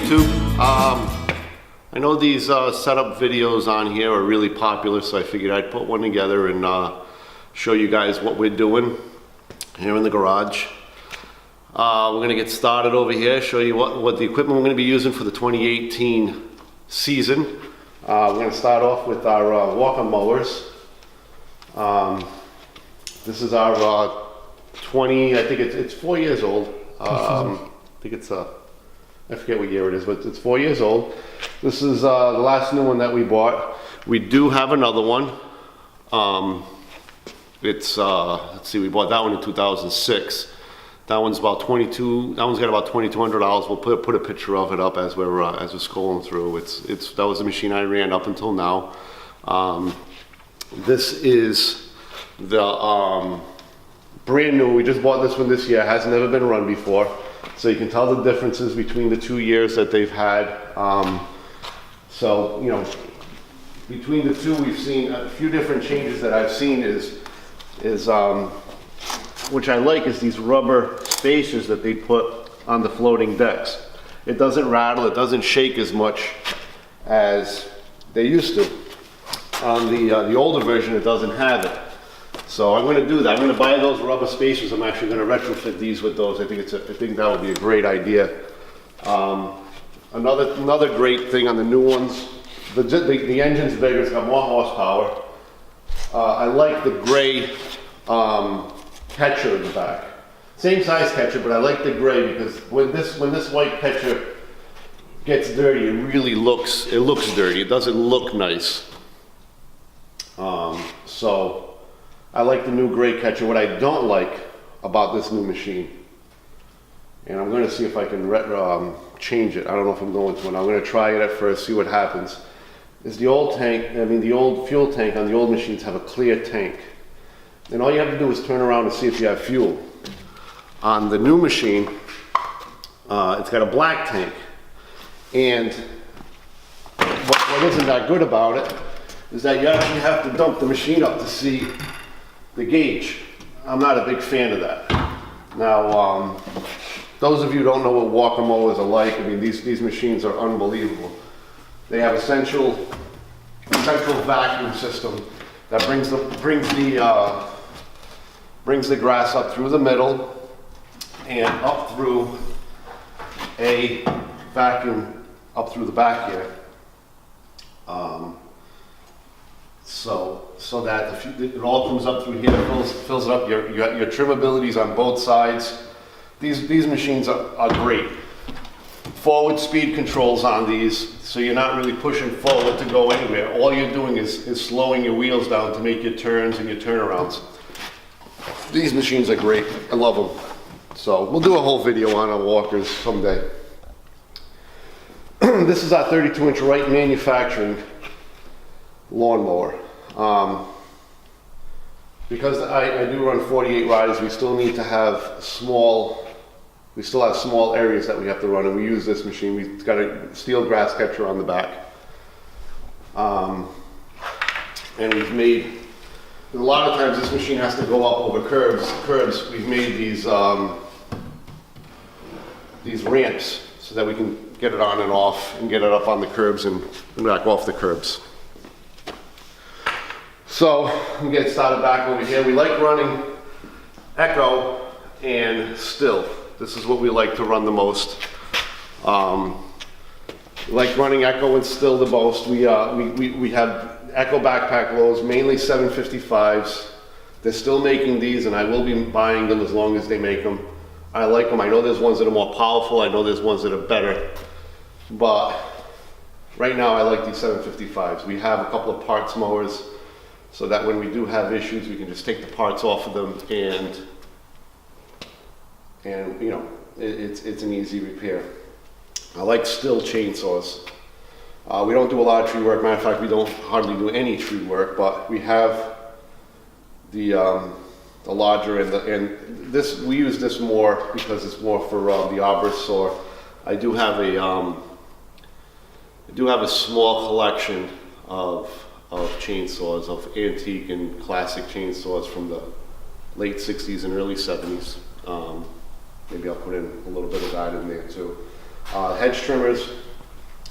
YouTube. I know these setup videos on here are really popular, so I figured I'd put one together and show you guys what we're doing here in the garage. We're going to get started over here, show you what the equipment we're going to be using for the 2018 season. We're going to start off with our walker mowers. This is our I think it's 4 years old. I think it's I forget what year it is, but it's 4 years old. This is the last new one that we bought. We do have another one. Let's see, we bought that one in 2006. That one's about that one's got about $2,200. We'll put a picture of it up as we're scrolling through. That was the machine I ran up until now. This is the brand new. We just bought this one this year. It has never been run before, so you can tell the differences between the 2 years that they've had. So you know, between the two, we've seen a few different changes that I've seen. Which I like is these rubber spacers that they put on the floating decks. It doesn't rattle, it doesn't shake as much as they used to. On the older version, it doesn't have it. So I'm going to do that. I'm going to buy those rubber spacers. I'm actually going to retrofit these with those. I think that would be a great idea. Another great thing on the new ones, the engine's bigger. It's got more horsepower. I like the gray catcher in the back. Same size catcher, but I like the gray because when this white catcher gets dirty, it looks dirty. It doesn't look nice. So I like the new gray catcher. What I don't like about this new machine, and I'm going to see if I can change it. I don't know if I'm going to, and I'm going to try it at first, see what happens. Is the old fuel tank on the old machines have a clear tank. And all you have to do is turn around and see if you have fuel. On the new machine, it's got a black tank. And what isn't that good about it is that you actually have to dump the machine up to see the gauge. I'm not a big fan of that. Now, those of you who don't know what walker mowers are like, I mean, these machines are unbelievable. They have a central vacuum system that brings the grass up through the middle and up through a vacuum up through the back here. So that it all comes up through here, fills it up. Your trimmability is on both sides. These machines are great. Forward speed controls on these, so you're not really pushing forward to go anywhere. All you're doing is slowing your wheels down to make your turns and your turnarounds. These machines are great. I love them. So we'll do a whole video on our walkers someday. This is our 32-inch Wright manufacturing lawnmower. Because I do run 48 riders, we still have small areas that we have to run, and we use this machine. We've got a steel grass catcher on the back. And we've made, a lot of times this machine has to go up over curbs. We've made these ramps so that we can get it on and off and get it up on the curbs and back off the curbs. So we get started back over here. We like running echo and still. This is what we like to run the most. We like running echo and still the most. We have echo backpack lows, mainly 755s. They're still making these, and I will be buying them as long as they make them. I like them. I know there's ones that are more powerful. I know there's ones that are better. But right now I like these 755s. We have a couple of parts mowers so that when we do have issues, we can just take the parts off of them and you know, it's an easy repair. I like still chainsaws. We don't do a lot of tree work. Matter of fact, we don't hardly do any tree work, but we have the larger and this, we use this more because it's more for the arborists. Or I do have a small collection of chainsaws, of antique and classic chainsaws from the late 60s and early 70s. Maybe I'll put in a little bit of that in there too. Hedge trimmers,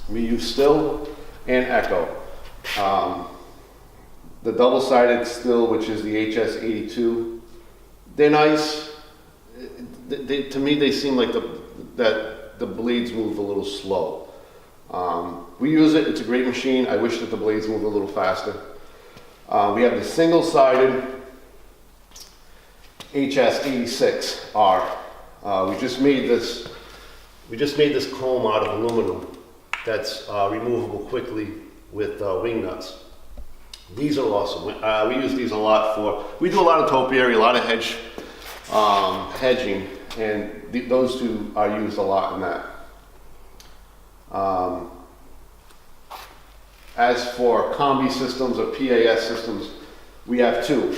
we use Still and Echo. The double-sided Still, which is the HS82, they're nice. To me, they seem like that the blades move a little slow. We use it, it's a great machine. I wish that the blades moved a little faster. We have the single-sided HS86R. We just made this comb out of aluminum that's removable quickly with wing nuts. These are awesome. We use these a lot we do a lot of topiary, a lot of hedging, and those two are used a lot in that. As for combi systems or PAS systems, we have two.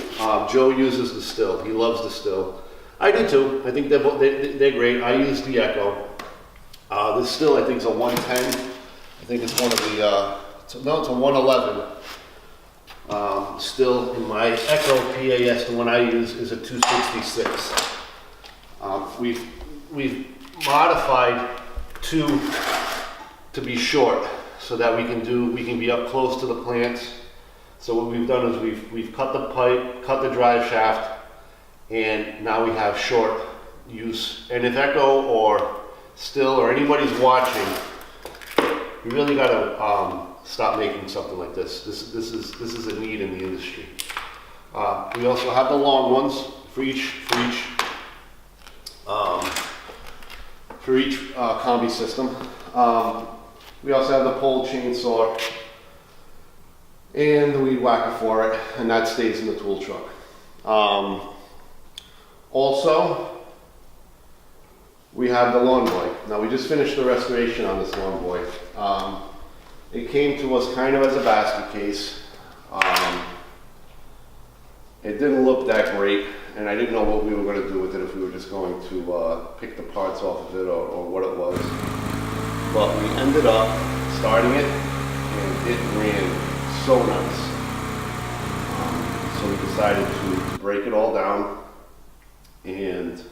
Joe uses the Still. He loves the Still. I do too. I think they're great. I use the Echo. The Still, I think, is a 110. I think it's one of the, it's a 111. Still, in my Echo PAS, the one I use is a 266. We've modified two to be short so that we can be up close to the plants. So what we've done is we've cut the pipe, cut the drive shaft, and now we have short use. And if Echo or Still or anybody's watching, you really got to stop making something like this. This is a need in the industry. We also have the long ones for each combi system. We also have the pole chainsaw and the weed whacker for it, and that stays in the tool truck. Also, we have the lawn boy. Now, we just finished the restoration on this lawn boy. It came to us kind of as a basket case. It didn't look that great, and I didn't know what we were going to do with it, if we were just going to pick the parts off of it or what it was. But we ended up starting it, and it ran so nice. So we decided to break it all down and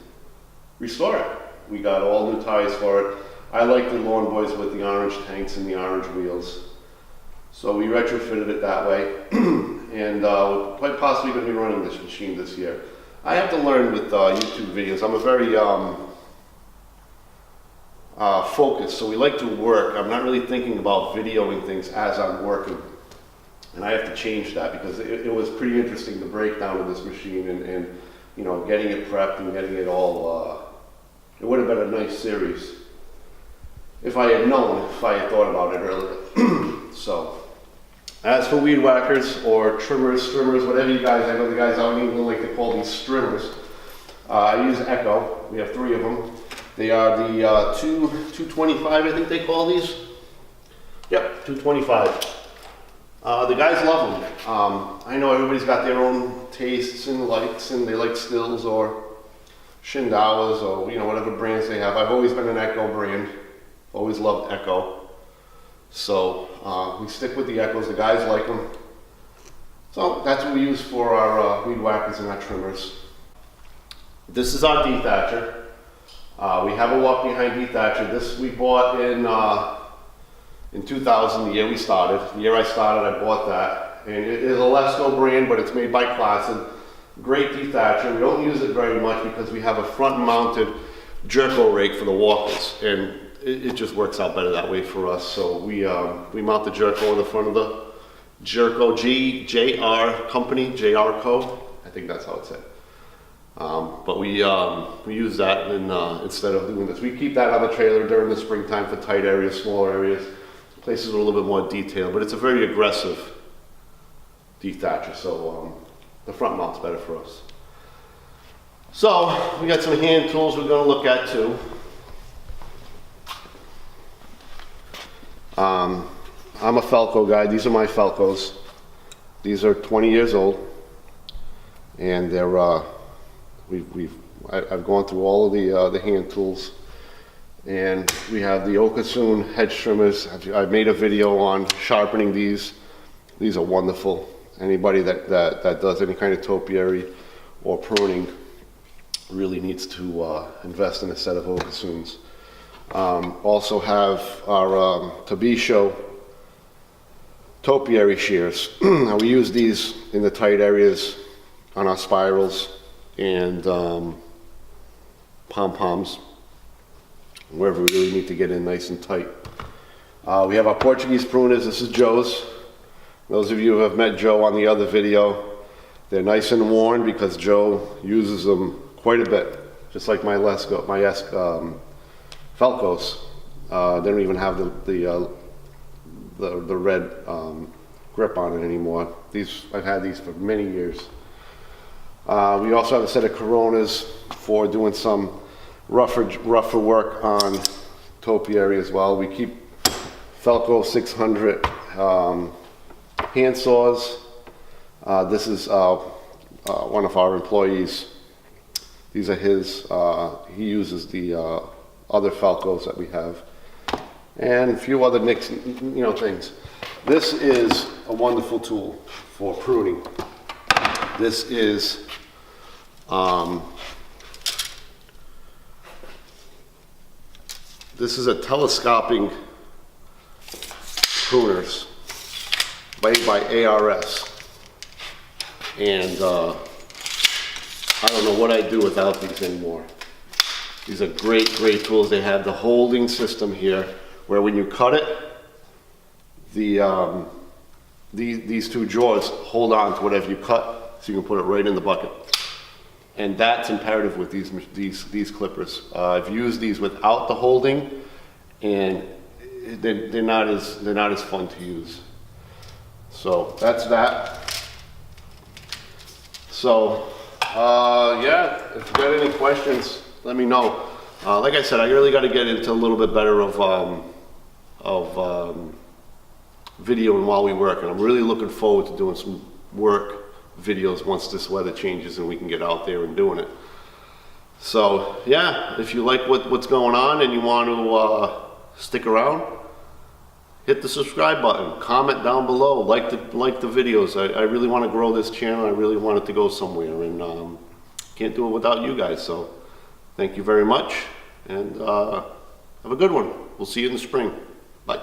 restore it. We got all new tires for it. I like the lawn boys with the orange tanks and the orange wheels. So we retrofitted it that way. And we're quite possibly going to be running this machine this year. I have to learn with YouTube videos. I'm a very focused, so we like to work. I'm not really thinking about videoing things as I'm working. And I have to change that, because it was pretty interesting, the breakdown of this machine and you know, getting it prepped and getting it all, it would have been a nice series if I had thought about it earlier. So, as for weed whackers or trimmers, whatever you guys, I know the guys out in England like to call these strimmers. I use Echo. We have 3 of them. They are the 225, I think they call these. Yep, 225. The guys love them. I know everybody's got their own tastes and likes, and they like Stills or Shindawas or, you know, whatever brands they have. I've always been an Echo brand. Always loved Echo. So we stick with the Echoes. The guys like them. So that's what we use for our weed whackers and our trimmers. This is our dethatcher. We have a walk behind dethatcher. This we bought in 2000, the year we started. The year I started, I bought that. And it is a Lesco brand, but it's made by Classen. Great dethatcher. We don't use it very much because we have a front-mounted Jerko rake for the walkers, and it just works out better that way for us. So we mount the Jerko on the front of the Jerko JR company, JR Co. I think that's how it's said. But we use that instead of doing this. We keep that on the trailer during the springtime for tight areas, smaller areas, places with a little bit more detail. But it's a very aggressive dethatcher, so the front mount's better for us. So we got some hand tools we're going to look at too. I'm a Felco guy. These are my Felcos. These are 20 years old, and they're I've gone through all of the hand tools, and we have the Okasun hedge trimmers. I made a video on sharpening these. These are wonderful. Anybody that does any kind of topiary or pruning really needs to invest in a set of Okasuns. Also have our Topiary Shears. Now we use these in the tight areas on our spirals and pom-poms, wherever we really need to get in nice and tight. We have our Portuguese pruners. This is Joe's. Those of you who have met Joe on the other video, they're nice and worn because Joe uses them quite a bit, just like my Falcos. They don't even have the red grip on it anymore. I've had these for many years. We also have a set of Coronas for doing some rougher work on topiary as well. We keep Falco 600 hand saws. This is one of our employees. These are his. He uses the other Falcos that we have, and a few other nicks, things. This is a wonderful tool for pruning. This is a telescoping pruners made by ARS, and I don't know what I'd do without these anymore. These are great tools. They have the holding system here, where when you cut it, these two jaws hold on to whatever you cut, so you can put it right in the bucket. And that's imperative with these clippers. I've used these without the holding, and they're not as fun to use. So that's that. So yeah, if you got any questions, let me know. Like I said, I really got to get into a little bit better of videoing while we work, and I'm really looking forward to doing some work videos once this weather changes and we can get out there and doing it. So yeah, if you like what's going on and you want to stick around, hit the subscribe button, comment down below, like the videos. I really want to grow this channel. I really want it to go somewhere, and can't do it without you guys. So thank you very much, and have a good one. We'll see you in the spring. Bye.